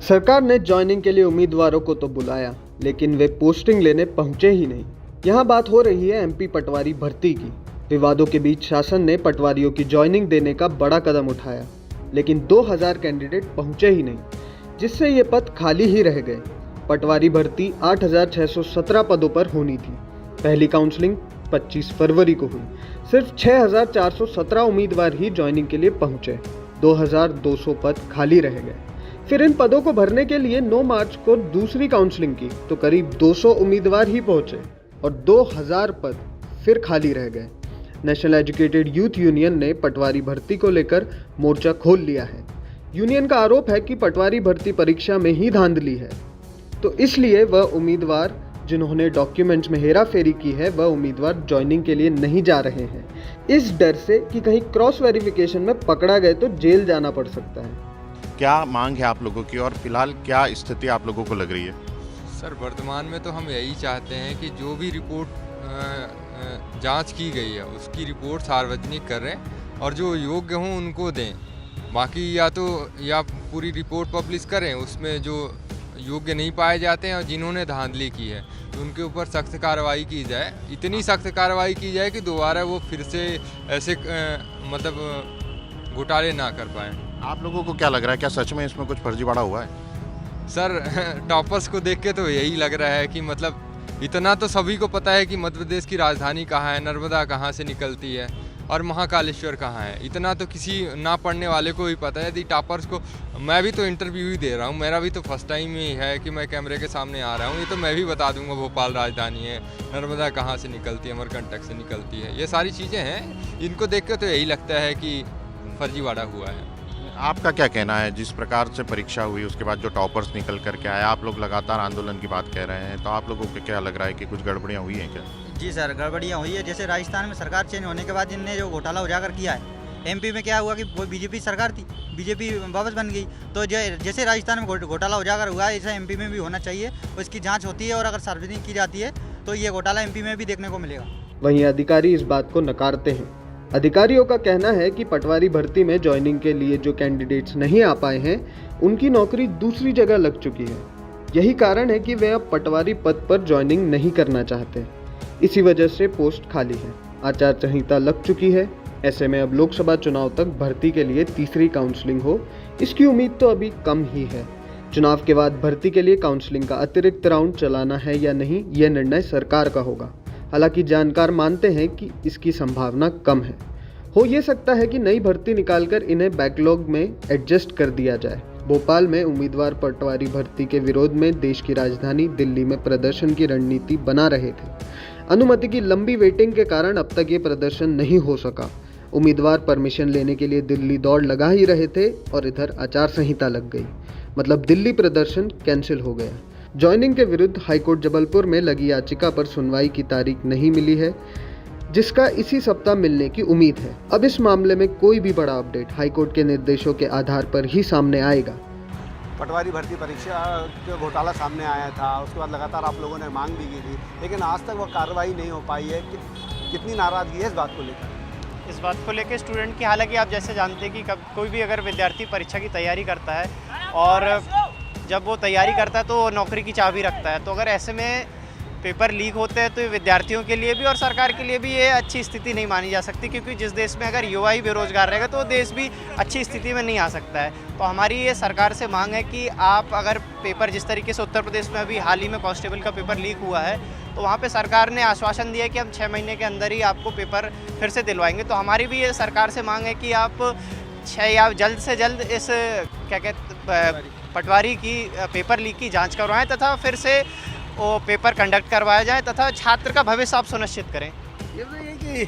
सरकार ने ज्वाइनिंग के लिए उम्मीदवारों को तो बुलाया, लेकिन वे पोस्टिंग लेने पहुंचे ही नहीं। यहाँ बात हो रही है एमपी पटवारी भर्ती की। विवादों के बीच शासन ने पटवारियों की ज्वाइनिंग देने का बड़ा कदम उठाया, लेकिन 2000 कैंडिडेट पहुंचे ही नहीं, जिससे ये पद खाली ही रह गए। पटवारी भर्ती 8617 पदों पर होनी थी। पहली काउंसलिंग 25 फरवरी को हुई। सिर्फ 6417 उम्मीदवार ही ज्वाइनिंग के लिए पहुंचे। 2200 पद खाली रह गए। फिर इन पदों को भरने के लिए 9 मार्च को दूसरी काउंसलिंग की तो करीब 200 उम्मीदवार ही पहुंचे और 2000 पद फिर खाली रह गए। नेशनल एजुकेटेड यूथ यूनियन ने पटवारी भर्ती को लेकर मोर्चा खोल लिया है। यूनियन का आरोप है कि पटवारी भर्ती परीक्षा में ही धांधली है, तो इसलिए वह उम्मीदवार जिन्होंने डॉक्यूमेंट्स में हेराफेरी की है वह उम्मीदवार ज्वाइनिंग के लिए नहीं जा रहे हैं, इस डर से कि कहीं क्रॉस वेरिफिकेशन में पकड़ा गए तो जेल जाना पड़ सकता है। क्या मांग है आप लोगों की और फिलहाल क्या स्थिति आप लोगों को लग रही है? सर, वर्तमान में तो हम यही चाहते हैं कि जो भी रिपोर्ट जांच की गई है उसकी रिपोर्ट सार्वजनिक करें और जो योग्य हों उनको दें। बाकी या पूरी रिपोर्ट पब्लिश करें, उसमें जो योग्य नहीं पाए जाते हैं और जिन्होंने धांधली की है तो उनके ऊपर सख्त कार्रवाई की जाए। इतनी सख्त कार्रवाई की जाए कि दोबारा वो फिर से ऐसे घोटाले ना कर पाएँ। आप लोगों को क्या लग रहा है, क्या सच में इसमें कुछ फर्जीवाड़ा हुआ है? सर, टॉपर्स को देख के तो यही लग रहा है कि मतलब इतना तो सभी को पता है कि मध्य प्रदेश की राजधानी कहाँ है, नर्मदा कहाँ से निकलती है और महाकालेश्वर कहाँ है। इतना तो किसी ना पढ़ने वाले को ही पता है। यदि टॉपर्स को, मैं भी तो इंटरव्यू ही दे रहा हूँ, मेरा भी तो फर्स्ट टाइम ही है कि मैं कैमरे के सामने आ रहा हूँ। ये तो मैं भी बता दूंगा भोपाल राजधानी है, नर्मदा कहाँ से निकलती है, अमरकंटक से निकलती है। ये सारी चीज़ें हैं, इनको देख के तो यही लगता है कि फर्जीवाड़ा हुआ है। आपका क्या कहना है, जिस प्रकार से परीक्षा हुई उसके बाद जो टॉपर्स निकल करके आए, आप लोग लगातार आंदोलन की बात कह रहे हैं, तो आप लोगों को क्या लग रहा है कि कुछ गड़बड़ियाँ हुई हैं क्या? जी सर, गड़बड़ियाँ हुई है। जैसे राजस्थान में सरकार चेंज होने के बाद इनने जो घोटाला उजागर किया है, एमपी में क्या हुआ कि वो बीजेपी सरकार थी, बीजेपी वापस बन गई। तो जैसे राजस्थान में घोटाला उजागर हुआ है, ऐसा एमपी में भी होना चाहिए। उसकी जाँच होती है और अगर सार्वजनिक की जाती है तो ये घोटाला एमपी में भी देखने को मिलेगा। वहीं अधिकारी इस बात को नकारते हैं। अधिकारियों का कहना है कि पटवारी भर्ती में ज्वाइनिंग के लिए जो कैंडिडेट्स नहीं आ पाए हैं उनकी नौकरी दूसरी जगह लग चुकी है। यही कारण है कि वे अब पटवारी पद पर ज्वाइनिंग नहीं करना चाहते। इसी वजह से पोस्ट खाली है। आचार संहिता लग चुकी है। ऐसे में अब लोकसभा चुनाव तक भर्ती के लिए तीसरी काउंसलिंग हो, इसकी उम्मीद तो अभी कम ही है। चुनाव के बाद भर्ती के लिए काउंसलिंग का अतिरिक्त राउंड चलाना है या नहीं, यह निर्णय सरकार का होगा। हालांकि जानकार मानते हैं कि इसकी संभावना कम है। हो ये सकता है कि नई भर्ती निकालकर इन्हें बैकलॉग में एडजस्ट कर दिया जाए। भोपाल में उम्मीदवार पटवारी भर्ती के विरोध में देश की राजधानी दिल्ली में प्रदर्शन की रणनीति बना रहे थे। अनुमति की लंबी वेटिंग के कारण अब तक ये प्रदर्शन नहीं हो सका। उम्मीदवार परमिशन लेने के लिए दिल्ली दौड़ लगा ही रहे थे और इधर आचार संहिता लग गई, मतलब दिल्ली प्रदर्शन कैंसिल हो गया। ज्वाइनिंग के विरुद्ध हाईकोर्ट जबलपुर में लगी याचिका पर सुनवाई की तारीख नहीं मिली है, जिसका इसी सप्ताह मिलने की उम्मीद है। अब इस मामले में कोई भी बड़ा अपडेट हाईकोर्ट के निर्देशों के आधार पर ही सामने आएगा। पटवारी भर्ती परीक्षा का घोटाला सामने आया था, उसके बाद लगातार आप लोगों ने मांग भी की थी, लेकिन आज तक वह कार्रवाई नहीं हो पाई है। कितनी नाराज़गी है इस बात को लेकर? इस बात को लेकर स्टूडेंट की, हालांकि आप जैसे जानते हैं कि कोई भी अगर विद्यार्थी परीक्षा की तैयारी करता है और जब वो तैयारी करता है तो वो नौकरी की चाबी रखता है, तो अगर ऐसे में पेपर लीक होते हैं तो विद्यार्थियों के लिए भी और सरकार के लिए भी ये अच्छी स्थिति नहीं मानी जा सकती, क्योंकि जिस देश में अगर युवा ही बेरोजगार रहेगा तो वो देश भी अच्छी स्थिति में नहीं आ सकता है। तो हमारी ये सरकार से मांग है कि आप अगर पेपर, जिस तरीके से उत्तर प्रदेश में अभी हाल ही में कांस्टेबल का पेपर लीक हुआ है, तो वहाँ पे सरकार ने आश्वासन दिया कि हम 6 महीने के अंदर ही आपको पेपर फिर से दिलवाएंगे। तो हमारी भी ये सरकार से मांग है कि आप जल्द से जल्द इस पटवारी की पेपर लीक की जांच करवाएं तथा फिर से वो पेपर कंडक्ट करवाया जाए तथा छात्र का भविष्य आप सुनिश्चित करें। ये तो ये कि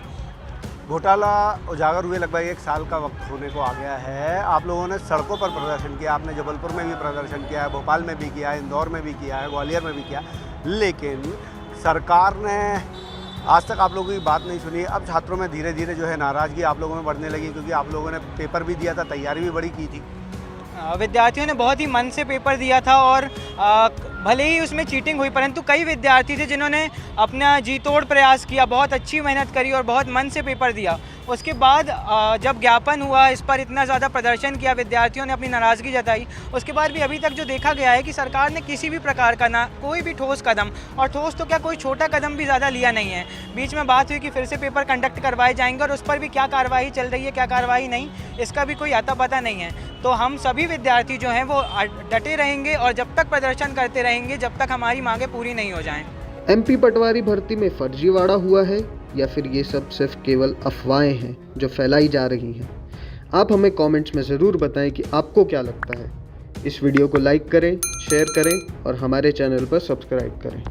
घोटाला उजागर हुए लगभग 1 साल का वक्त होने को आ गया है। आप लोगों ने सड़कों पर प्रदर्शन किया, आपने जबलपुर में भी प्रदर्शन किया है, भोपाल में भी किया है, इंदौर में भी किया है, ग्वालियर में भी किया, लेकिन सरकार ने आज तक आप लोगों की बात नहीं सुनी। अब छात्रों में धीरे धीरे जो है नाराज़गी आप लोगों में बढ़ने लगी, क्योंकि आप लोगों ने पेपर भी दिया था, तैयारी भी बड़ी की थी। विद्यार्थियों ने बहुत ही मन से पेपर दिया था और भले ही उसमें चीटिंग हुई, परंतु कई विद्यार्थी थे जिन्होंने अपना जी तोड़ प्रयास किया, बहुत अच्छी मेहनत करी और बहुत मन से पेपर दिया। उसके बाद जब ज्ञापन हुआ, इस पर इतना ज़्यादा प्रदर्शन किया, विद्यार्थियों ने अपनी नाराज़गी जताई, उसके बाद भी अभी तक जो देखा गया है कि सरकार ने किसी भी प्रकार का ना कोई भी ठोस कदम, और ठोस तो क्या कोई छोटा कदम भी ज़्यादा लिया नहीं है। बीच में बात हुई कि फिर से पेपर कंडक्ट करवाए जाएंगे और उस पर भी क्या कार्रवाई चल रही है, क्या कार्रवाई नहीं, इसका भी कोई आता पता नहीं है। तो हम सभी विद्यार्थी जो हैं वो डटे रहेंगे और जब तक प्रदर्शन करते रहेंगे जब तक हमारी मांगें पूरी नहीं हो जाएं। एमपी पटवारी भर्ती में फर्जीवाड़ा हुआ है या फिर ये सब सिर्फ केवल अफवाहें हैं जो फैलाई जा रही हैं? आप हमें कमेंट्स में ज़रूर बताएं कि आपको क्या लगता है। इस वीडियो को लाइक करें, शेयर करें और हमारे चैनल पर सब्सक्राइब करें।